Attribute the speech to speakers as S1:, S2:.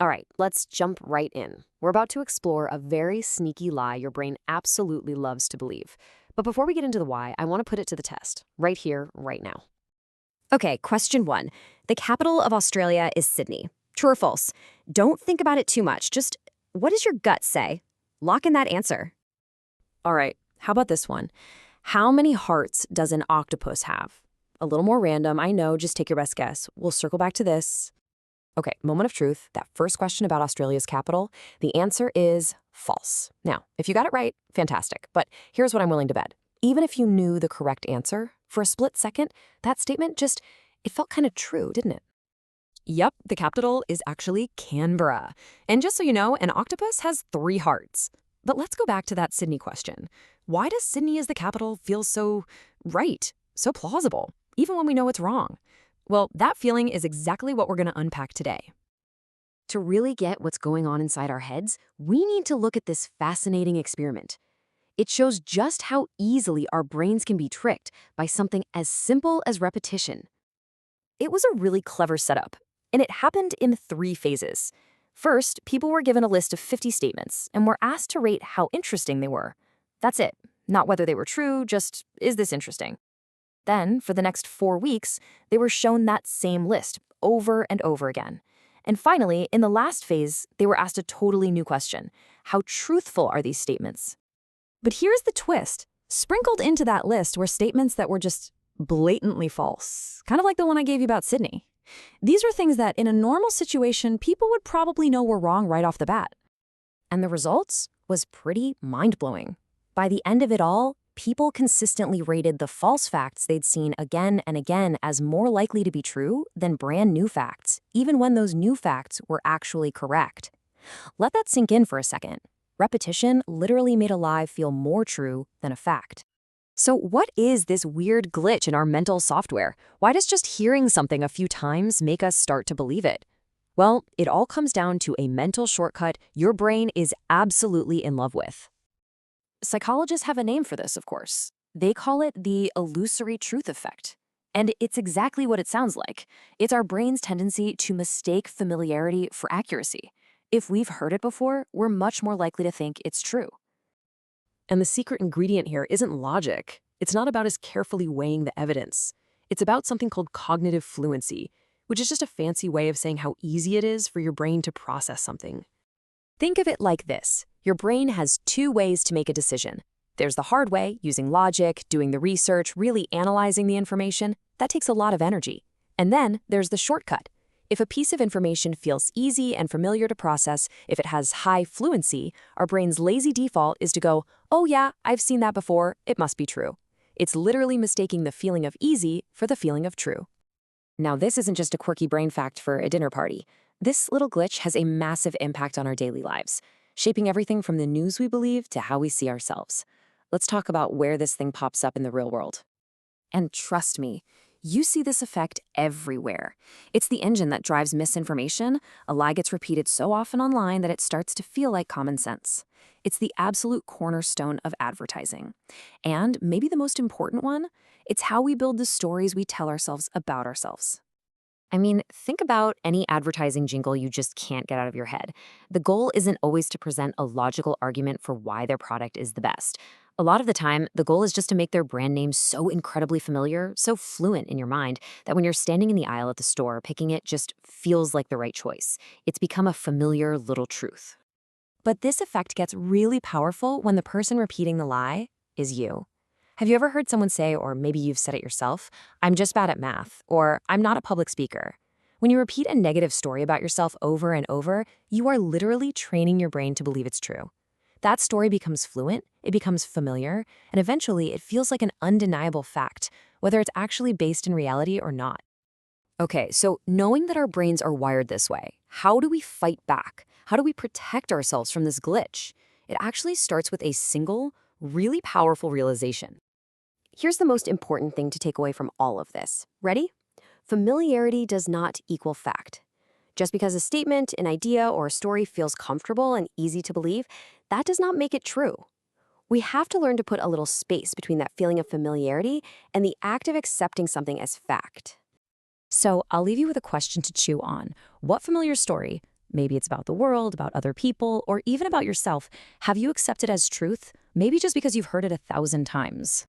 S1: All right, let's jump right in. We're about to explore a very sneaky lie your brain absolutely loves to believe. But before we get into the why, I want to put it to the test, right here, right now. Okay, question one. The capital of Australia is Sydney. True or false? Don't think about it too much. Just what does your gut say? Lock in that answer. All right, how about this one? How many hearts does an octopus have? A little more random, I know, just take your best guess. We'll circle back to this. Okay, moment of truth. That first question about Australia's capital, the answer is false. Now, if you got it right, fantastic. But here's what I'm willing to bet. Even if you knew the correct answer, for a split second, that statement it felt kind of true, didn't it? Yep, the capital is actually Canberra. And just so you know, an octopus has 3 hearts. But let's go back to that Sydney question. Why does Sydney as the capital feel so right, so plausible, even when we know it's wrong? Well, that feeling is exactly what we're going to unpack today. To really get what's going on inside our heads, we need to look at this fascinating experiment. It shows just how easily our brains can be tricked by something as simple as repetition. It was a really clever setup, and it happened in 3 phases. First, people were given a list of 50 statements and were asked to rate how interesting they were. That's it. Not whether they were true, just, is this interesting? Then, for the next 4 weeks, they were shown that same list over and over again. And finally, in the last phase, they were asked a totally new question. How truthful are these statements? But here's the twist. Sprinkled into that list were statements that were just blatantly false, kind of like the one I gave you about Sydney. These were things that, in a normal situation, people would probably know were wrong right off the bat. And the results was pretty mind-blowing. By the end of it all, people consistently rated the false facts they'd seen again and again as more likely to be true than brand new facts, even when those new facts were actually correct. Let that sink in for a second. Repetition literally made a lie feel more true than a fact. So what is this weird glitch in our mental software? Why does just hearing something a few times make us start to believe it? Well, it all comes down to a mental shortcut your brain is absolutely in love with. Psychologists have a name for this, of course. They call it the Illusory Truth Effect. And it's exactly what it sounds like. It's our brain's tendency to mistake familiarity for accuracy. If we've heard it before, we're much more likely to think it's true. And the secret ingredient here isn't logic. It's not about us carefully weighing the evidence. It's about something called cognitive fluency, which is just a fancy way of saying how easy it is for your brain to process something. Think of it like this. Your brain has 2 ways to make a decision. There's the hard way, using logic, doing the research, really analyzing the information. That takes a lot of energy. And then there's the shortcut. If a piece of information feels easy and familiar to process, if it has high fluency, our brain's lazy default is to go, oh yeah, I've seen that before, it must be true. It's literally mistaking the feeling of easy for the feeling of true. Now, this isn't just a quirky brain fact for a dinner party. This little glitch has a massive impact on our daily lives, shaping everything from the news we believe to how we see ourselves. Let's talk about where this thing pops up in the real world. And trust me, you see this effect everywhere. It's the engine that drives misinformation. A lie gets repeated so often online that it starts to feel like common sense. It's the absolute cornerstone of advertising. And maybe the most important one, it's how we build the stories we tell ourselves about ourselves. I mean, think about any advertising jingle you just can't get out of your head. The goal isn't always to present a logical argument for why their product is the best. A lot of the time, the goal is just to make their brand name so incredibly familiar, so fluent in your mind, that when you're standing in the aisle at the store, picking it just feels like the right choice. It's become a familiar little truth. But this effect gets really powerful when the person repeating the lie is you. Have you ever heard someone say, or maybe you've said it yourself, I'm just bad at math, or I'm not a public speaker? When you repeat a negative story about yourself over and over, you are literally training your brain to believe it's true. That story becomes fluent, it becomes familiar, and eventually it feels like an undeniable fact, whether it's actually based in reality or not. Okay, so knowing that our brains are wired this way, how do we fight back? How do we protect ourselves from this glitch? It actually starts with a single, really powerful realization. Here's the most important thing to take away from all of this. Ready? Familiarity does not equal fact. Just because a statement, an idea, or a story feels comfortable and easy to believe, that does not make it true. We have to learn to put a little space between that feeling of familiarity and the act of accepting something as fact. So I'll leave you with a question to chew on. What familiar story,
S2: Maybe it's about the world, about other people, or even about yourself. Have you accepted as truth? Maybe just because you've heard it 1,000 times.